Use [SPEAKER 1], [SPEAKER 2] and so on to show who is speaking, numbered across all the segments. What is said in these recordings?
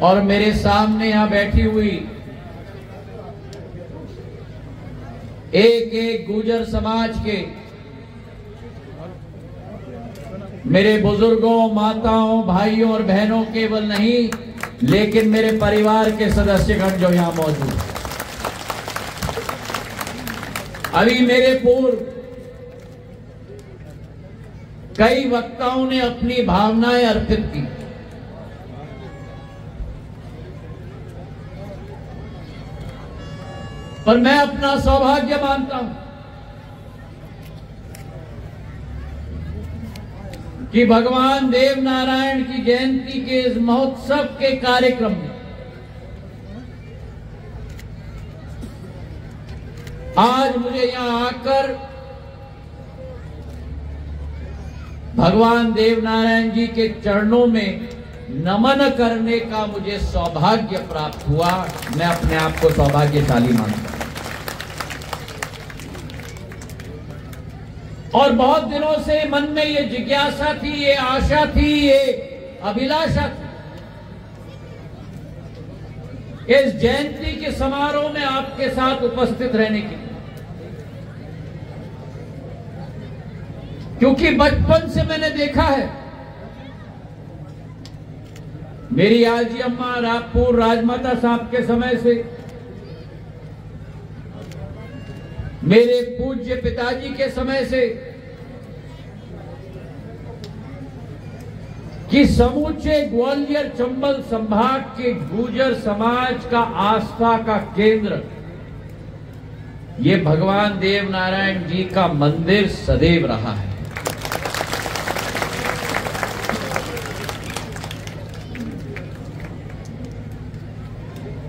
[SPEAKER 1] और मेरे सामने यहां बैठी हुई एक एक गुर्जर समाज के मेरे बुजुर्गों, माताओं, भाइयों और बहनों केवल नहीं, लेकिन मेरे परिवार के सदस्यगण जो यहां मौजूद हैं। अभी मेरे पूर्व कई वक्ताओं ने अपनी भावनाएं अर्पित की। पर मैं अपना सौभाग्य मानता हूं कि भगवान देव नारायण की जयंती के इस महोत्सव के कार्यक्रम में आज मुझे यहां आकर भगवान देव नारायण जी के चरणों में नमन करने का मुझे सौभाग्य प्राप्त हुआ। मैं अपने आप को सौभाग्यशाली मानता हूं। और बहुत दिनों से मन में ये जिज्ञासा थी, ये आशा थी, ये अभिलाषा थी, इस जयंती के समारोह में आपके साथ उपस्थित रहने की, क्योंकि बचपन से मैंने देखा है मेरी आजी अम्मा राजपुर राजमाता साहब के समय से, मेरे पूज्य पिताजी के समय से, कि समूचे ग्वालियर चंबल संभाग के गुर्जर समाज का आस्था का केंद्र ये भगवान देव नारायण जी का मंदिर सदैव रहा है।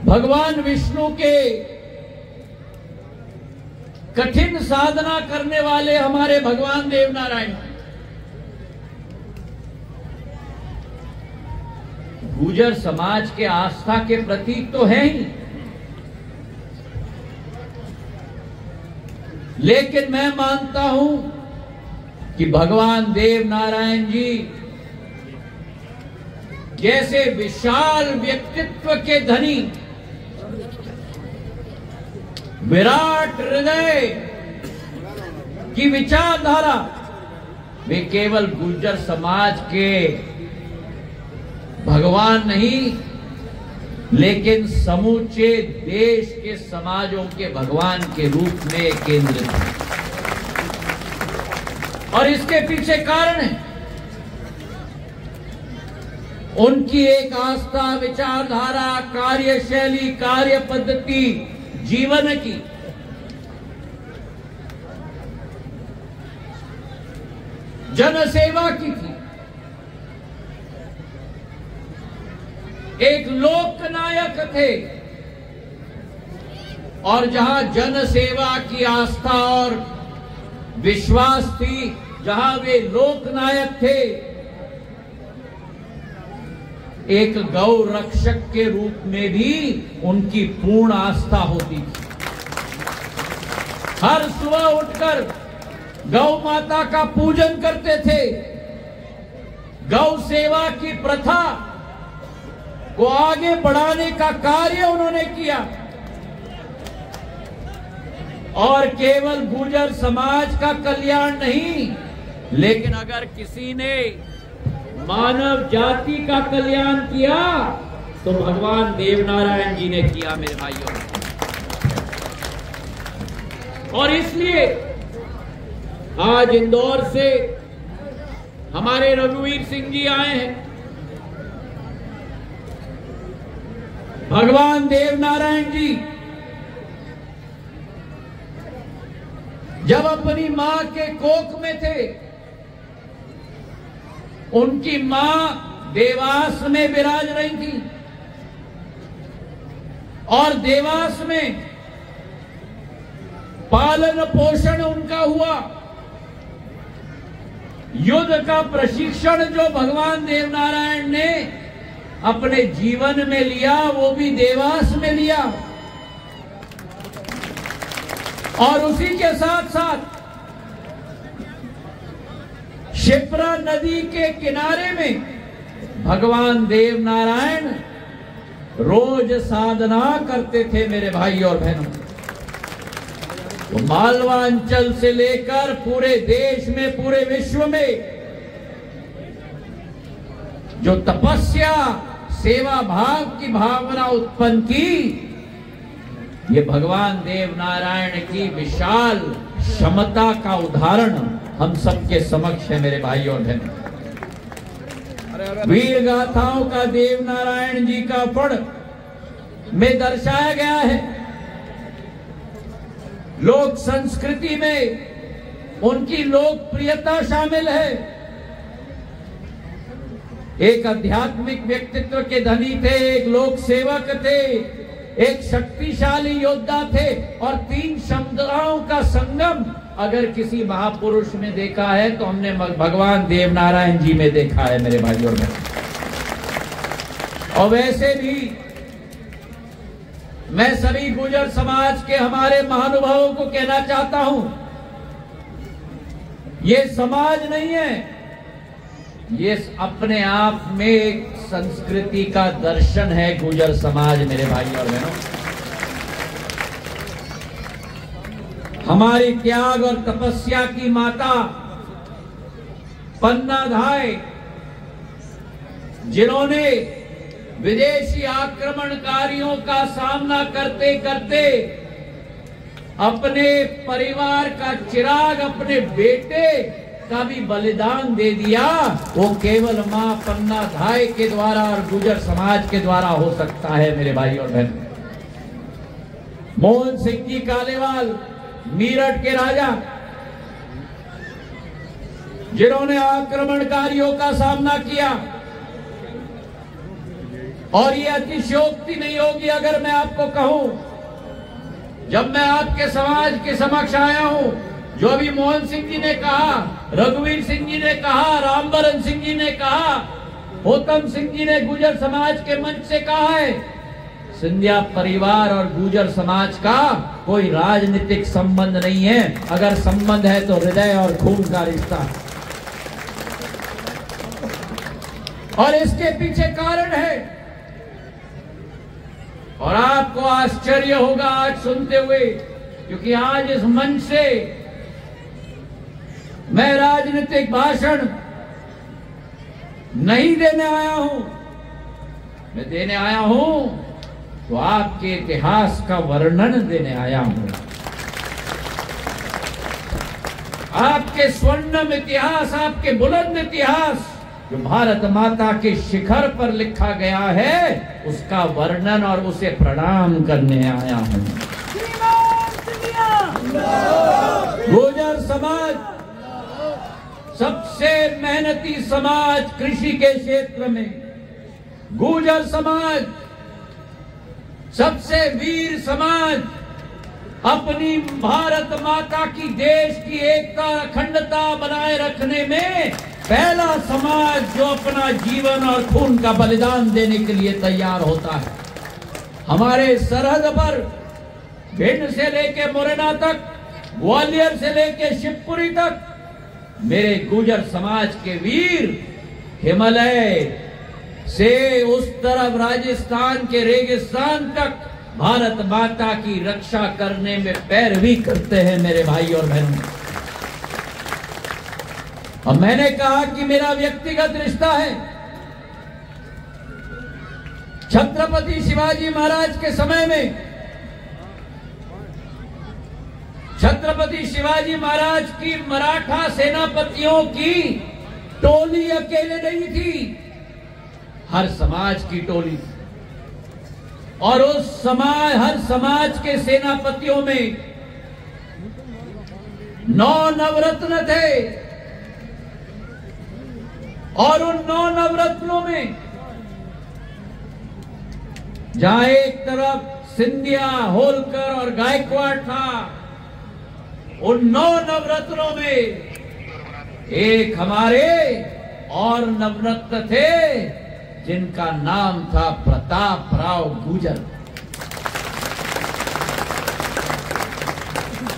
[SPEAKER 1] भगवान विष्णु के कठिन साधना करने वाले हमारे भगवान देव नारायण गुर्जर समाज के आस्था के प्रतीक तो हैं ही, लेकिन मैं मानता हूं कि भगवान देव नारायण जी जैसे विशाल व्यक्तित्व के धनी, विराट हृदय की विचारधारा, वे केवल गुर्जर समाज के भगवान नहीं, लेकिन समूचे देश के समाजों के भगवान के रूप में केंद्रित है। और इसके पीछे कारण है उनकी एक आस्था, विचारधारा, कार्यशैली, कार्य पद्धति, जीवन की। जनसेवा की थी। एक लोकनायक थे, और जहां जनसेवा की आस्था और विश्वास थी, जहां वे लोकनायक थे, एक गौ रक्षक के रूप में भी उनकी पूर्ण आस्था होती थी। हर सुबह उठकर गौ माता का पूजन करते थे। गौ सेवा की प्रथा को आगे बढ़ाने का कार्य उन्होंने किया, और केवल गुर्जर समाज का कल्याण नहीं, लेकिन अगर किसी ने मानव जाति का कल्याण किया तो भगवान देवनारायण जी ने किया, मेरे भाइयों। और इसलिए आज इंदौर से हमारे रघुवीर सिंह जी आए हैं। भगवान देवनारायण जी जब अपनी मां के कोख में थे, उनकी मां देवास में विराज रही थी, और देवास में पालन पोषण उनका हुआ। युद्ध का प्रशिक्षण जो भगवान देवनारायण ने अपने जीवन में लिया, वो भी देवास में लिया। और उसी के साथ साथ क्षिप्रा नदी के किनारे में भगवान देवनारायण रोज साधना करते थे मेरे भाई और बहनों। तो मालवा अंचल से लेकर पूरे देश में, पूरे विश्व में जो तपस्या, सेवा भाव की भावना उत्पन्न की, ये भगवान देव नारायण की विशाल क्षमता का उदाहरण हम सबके समक्ष है मेरे भाई और बहनों। वीर गाथाओं का देव नारायण जी का फल में दर्शाया गया है। लोक संस्कृति में उनकी लोकप्रियता शामिल है। एक आध्यात्मिक व्यक्तित्व के धनी थे, एक लोक सेवक थे, एक शक्तिशाली योद्धा थे, और तीन क्षमताओं का संगम अगर किसी महापुरुष में देखा है तो हमने भगवान देव नारायण जी में देखा है मेरे भाई और बहन। और वैसे भी मैं सभी गुर्जर समाज के हमारे महानुभावों को कहना चाहता हूं, ये समाज नहीं है, ये अपने आप में एक संस्कृति का दर्शन है गुर्जर समाज मेरे भाई और बहनों। हमारी त्याग और तपस्या की माता पन्ना धाय, जिन्होंने विदेशी आक्रमणकारियों का सामना करते करते अपने परिवार का चिराग, अपने बेटे का भी बलिदान दे दिया, वो केवल मां पन्ना धाय के द्वारा और गुर्जर समाज के द्वारा हो सकता है मेरे भाई और बहन। मोहन सिंह जी कालेवाल, मीरठ के राजा, जिन्होंने आक्रमणकारियों का सामना किया, और ये अतिशयोक्ति नहीं होगी अगर मैं आपको कहूं, जब मैं आपके समाज के समक्ष आया हूं, जो अभी मोहन सिंह जी ने कहा, रघुवीर सिंह जी ने कहा, रामबरन सिंह जी ने कहा, होतम सिंह जी ने गुर्जर समाज के मंच से कहा है, सिंधिया परिवार और गुर्जर समाज का कोई राजनीतिक संबंध नहीं है। अगर संबंध है तो हृदय और खून का रिश्ता। और इसके पीछे कारण है, और आपको आश्चर्य होगा आज सुनते हुए, क्योंकि आज इस मंच से मैं राजनीतिक भाषण नहीं देने आया हूं, मैं देने आया हूं तो आपके इतिहास का वर्णन देने आया हूं। आपके स्वर्णिम इतिहास, आपके बुलंद इतिहास जो भारत माता के शिखर पर लिखा गया है, उसका वर्णन और उसे प्रणाम करने आया हूं। गुर्जर समाज सबसे मेहनती समाज कृषि के क्षेत्र में, गुर्जर समाज सबसे वीर समाज, अपनी भारत माता की, देश की एकता अखंडता बनाए रखने में पहला समाज जो अपना जीवन और खून का बलिदान देने के लिए तैयार होता है। हमारे सरहद पर भिंड से लेके मुरैना तक, ग्वालियर से लेके शिवपुरी तक मेरे गुर्जर समाज के वीर हिमालय से उस तरफ राजस्थान के रेगिस्तान तक भारत माता की रक्षा करने में पैरवी करते हैं मेरे भाई और बहनों। और मैंने कहा कि मेरा व्यक्तिगत रिश्ता है। छत्रपति शिवाजी महाराज के समय में छत्रपति शिवाजी महाराज की मराठा सेनापतियों की टोली अकेले नहीं थी, हर समाज की टोली थी। और उस समाज, हर समाज के सेनापतियों में 9 नवरत्न थे, और उन 9 नवरत्नों में जहां एक तरफ सिंधिया, होलकर और गायकवाड़ था, उन 9 नवरत्नों में एक हमारे और नवरत्न थे जिनका नाम था प्रताप राव गुर्जर।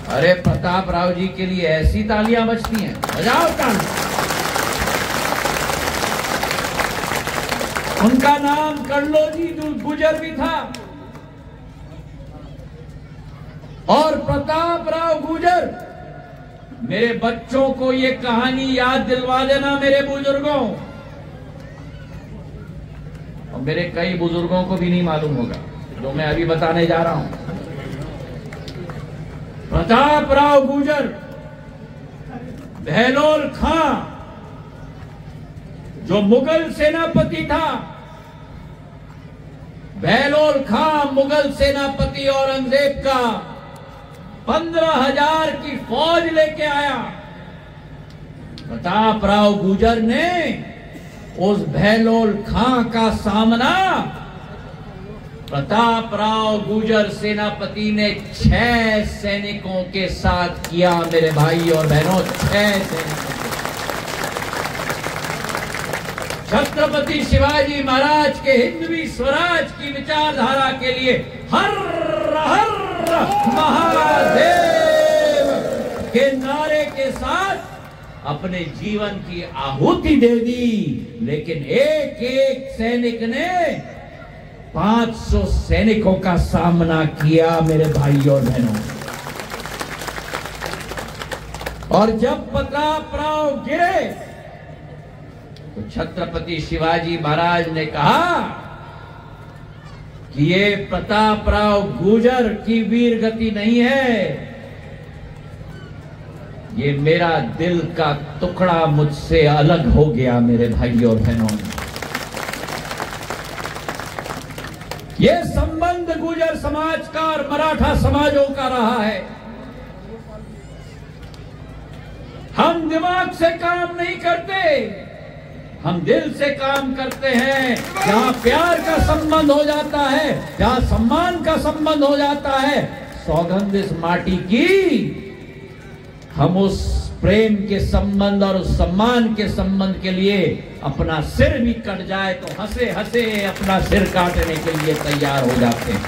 [SPEAKER 1] अरे प्रताप राव जी के लिए ऐसी तालियां बजती हैं, बजाओ तालियां। उनका नाम कड़लोजी गुर्जर गुर्जर भी था। और प्रताप राव गुर्जर, मेरे बच्चों को ये कहानी याद दिलवा देना मेरे बुजुर्गों, और मेरे कई बुजुर्गों को भी नहीं मालूम होगा जो मैं अभी बताने जा रहा हूं। प्रताप राव गुर्जर बहलोल खां, जो मुगल सेनापति था, बहलोल खां मुगल सेनापति औरंगजेब का 15,000 की फौज लेके आया। प्रताप राव गुर्जर ने उस बहलोल खां का सामना प्रताप राव गुर्जर सेनापति ने 6 सैनिकों के साथ किया। मेरे भाई और बहनों, 6 सैनिकों। छत्रपति शिवाजी महाराज के हिंदवी स्वराज की विचारधारा के लिए हर हर महादेव के नारे के साथ अपने जीवन की आहुति दे दी। लेकिन एक एक सैनिक ने 500 सैनिकों का सामना किया मेरे भाई और बहनों। और जब प्रताप राव गिरे तो छत्रपति शिवाजी महाराज ने कहा कि ये प्रताप राव गुर्जर की वीर गति नहीं है, ये मेरा दिल का टुकड़ा मुझसे अलग हो गया मेरे भाई और बहनों। ये संबंध गुर्जर समाज का और मराठा समाजों का रहा है। हम दिमाग से काम नहीं करते, हम दिल से काम करते हैं। जहां प्यार का संबंध हो जाता है, जहां सम्मान का संबंध हो जाता है, सौगंध इस माटी की, हम उस प्रेम के संबंध और उस सम्मान के संबंध के लिए अपना सिर भी कट जाए तो हंसे हंसे अपना सिर काटने के लिए तैयार हो जाते हैं।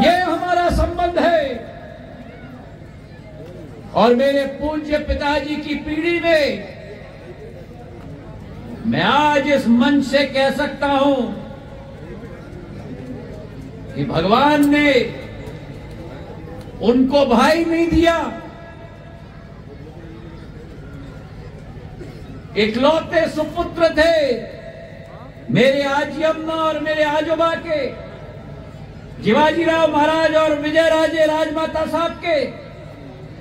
[SPEAKER 1] ये हमारा संबंध है। और मेरे पूज्य पिताजी की पीढ़ी में मैं आज इस मंच से कह सकता हूं कि भगवान ने उनको भाई नहीं दिया, इकलौते सुपुत्र थे मेरे आजी अम्मा और मेरे आजोबा के, शिवाजीराव महाराज और विजयराजे राजमाता साहब के।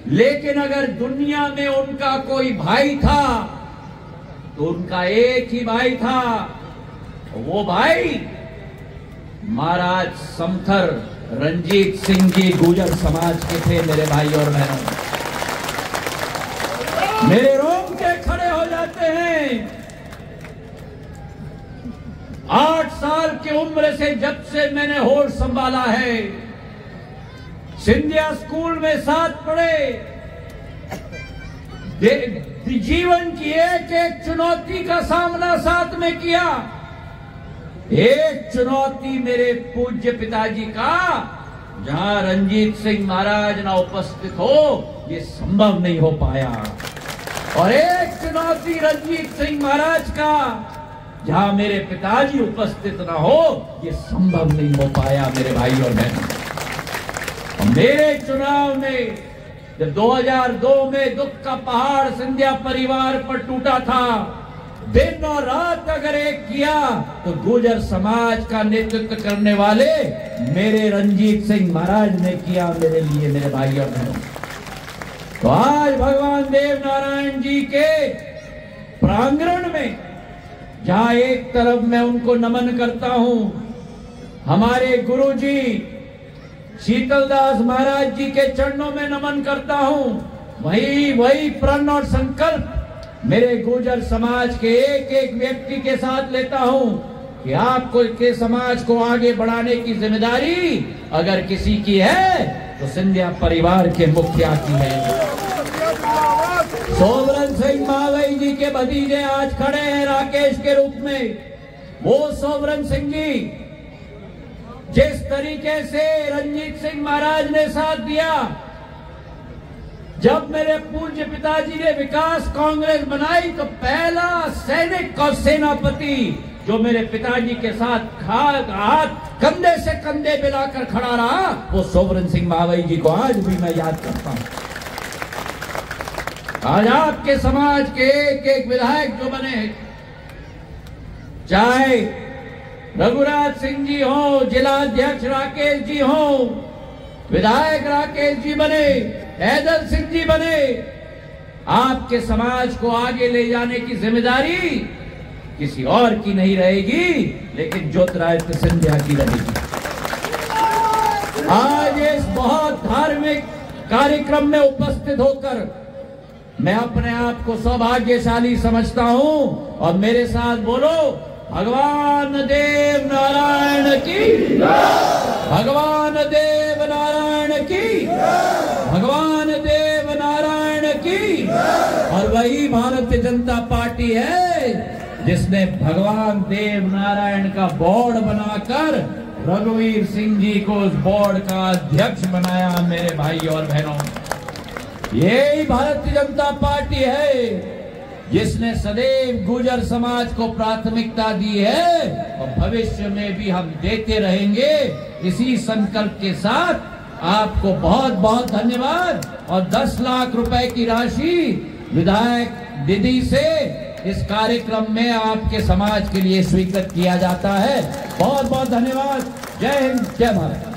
[SPEAKER 1] लेकिन अगर दुनिया में उनका कोई भाई था तो उनका एक ही भाई था, वो भाई महाराज समथर रंजीत सिंह जी गुर्जर समाज के थे मेरे भाई और बहनों। मेरे रोंगटे खड़े हो जाते हैं। 8 साल की उम्र से जब से मैंने होश संभाला है, सिंधिया स्कूल में साथ पढ़े, जीवन की एक एक चुनौती का सामना साथ में किया। एक चुनौती मेरे पूज्य पिताजी का, जहां रंजीत सिंह महाराज ना उपस्थित हो, ये संभव नहीं हो पाया। और एक चुनौती रंजीत सिंह महाराज का, जहां मेरे पिताजी उपस्थित ना हो, ये संभव नहीं हो पाया मेरे भाई और बहनों। मेरे चुनाव में जब 2002 में दुख का पहाड़ सिंधिया परिवार पर टूटा था, दिन और रात अगर एक किया तो गुर्जर समाज का नेतृत्व करने वाले मेरे रंजीत सिंह महाराज ने किया मेरे लिए मेरे भाई और बहनों। तो आज भगवान देव नारायण जी के प्रांगण में, जहां एक तरफ मैं उनको नमन करता हूं, हमारे गुरु जी शीतलदास महाराज जी के चरणों में नमन करता हूं, वही प्रण और संकल्प मेरे गुर्जर समाज के एक एक व्यक्ति के साथ लेता हूं कि आपको के समाज को आगे बढ़ाने की जिम्मेदारी अगर किसी की है तो सिंधिया परिवार के मुखिया की है। सोवरन सिंह मावई जी के भतीजे आज खड़े हैं राकेश के रूप में। वो सोवरन सिंह जी जिस तरीके से रंजीत सिंह महाराज ने साथ दिया, जब मेरे पूज्य पिताजी ने विकास कांग्रेस बनाई तो पहला सैनिक और सेनापति जो मेरे पिताजी के साथ हाथ कंधे से कंधे मिलाकर खड़ा रहा, वो सोवरन सिंह मावई जी को आज भी मैं याद करता हूं। आज आपके समाज के एक एक विधायक जो बने, चाहे रघुराज सिंह जी हो, जिला अध्यक्ष राकेश जी हो, विधायक राकेश जी बने, हैदर सिंह जी बने, आपके समाज को आगे ले जाने की जिम्मेदारी किसी और की नहीं रहेगी, लेकिन ज्योतिरादित्य सिंधिया की रहेगी। आज इस बहुत धार्मिक कार्यक्रम में उपस्थित होकर मैं अपने आप को सौभाग्यशाली समझता हूं, और मेरे साथ बोलो, भगवान देव नारायण की, भगवान देव नारायण की, भगवान देव नारायण की। और वही भारतीय जनता पार्टी है जिसने भगवान देव नारायण का बोर्ड बनाकर रघुवीर सिंह जी को उस बोर्ड का अध्यक्ष बनाया। मेरे भाई और बहनों, यही भारतीय जनता पार्टी है जिसने सदैव गुर्जर समाज को प्राथमिकता दी है, और भविष्य में भी हम देते रहेंगे। इसी संकल्प के साथ आपको बहुत बहुत धन्यवाद। और 10 लाख रुपए की राशि विधायक दीदी से इस कार्यक्रम में आपके समाज के लिए स्वीकृत किया जाता है। बहुत बहुत धन्यवाद। जय हिंद, जय भारत।